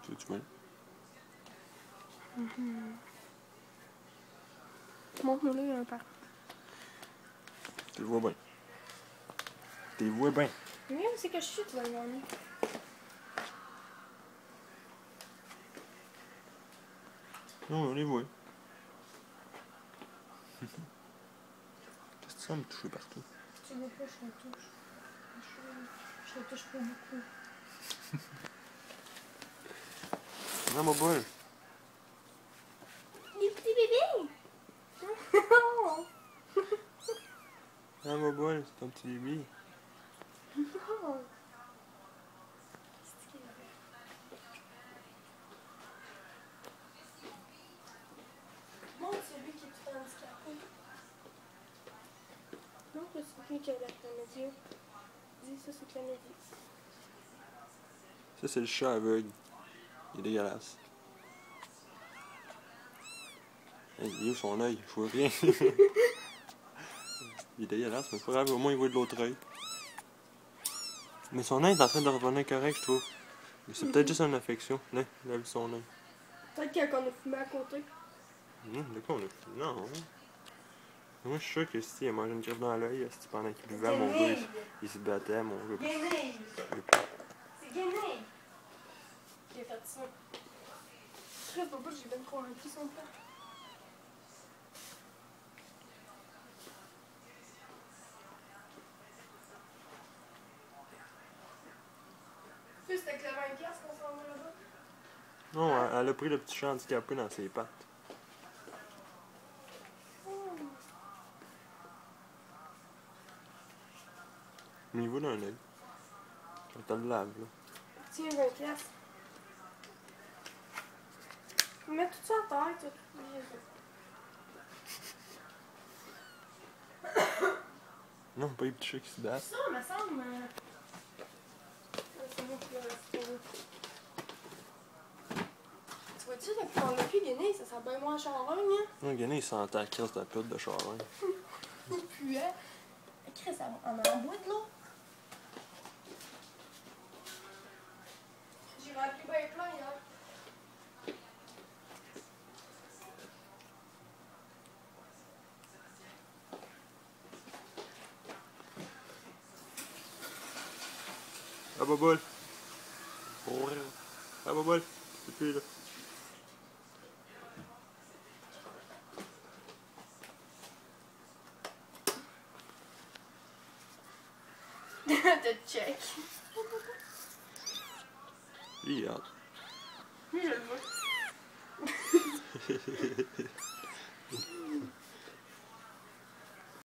Tu vois? Montre-nous là un par. Tu le vois bien. Tu le vois bien. Oui, c'est que je suis, tu vas le gagner. Non, on les voit. Qu'est-ce que tu sens me toucher partout? Tu veux pas, je le touche. Je le touche pas beaucoup. Non, ma boule. Les petits bébés! Non, ma boule, c'est ton petit bébé. Non! Montre celui qui est tout handicapé. Non, c'est lui qui a la chlamydia. Dis, ça c'est chlamydia. Ça, c'est le chat aveugle. Il est dégueulasse. Hey, il est où son œil? Je vois rien. Il est dégueulasse, mais c'est pas grave, au moins il voit de l'autre œil. Mais son œil est en train de revenir correct, je trouve. Mais c'est peut-être juste une infection. Là, lève son œil. Peut-être qu'on a fumé à côté. De quoi on a fait? Non. Moi, je suis sûr que si il a mangé une griffe dans l'œil, pendant qu'il buvait, mon gars, il se battait, mon gars. Guenille! C'est Guenille! J'ai fait ça. Très beau, j'ai bien convaincu son père. Puis c'était que le 20$ qu'on s'en va là-bas. Non, elle a pris le petit chat handicapé dans ses pattes. Mais il voit dans l'œil. On te le lave, là. Tiens, 20$. Mets tout ça à terre, tu vas tout oublier ça. Non, pas les petits chats qui se battent. Ça, me semble. C'est moi qui l'ai restauré. Tu vois-tu, depuis qu'on l'a plus, Guenille, ça sent bien moins charogne, hein? Non, Guinée, il sentait la crise de la pute de charogne. Il puait. Chris, on en boit de l'eau. J'ai rempli bien plein hier. Ah, Boboule! Ah, Boboule! C'est plus là. De check. Lui, il est hâte. Oui, je le vois.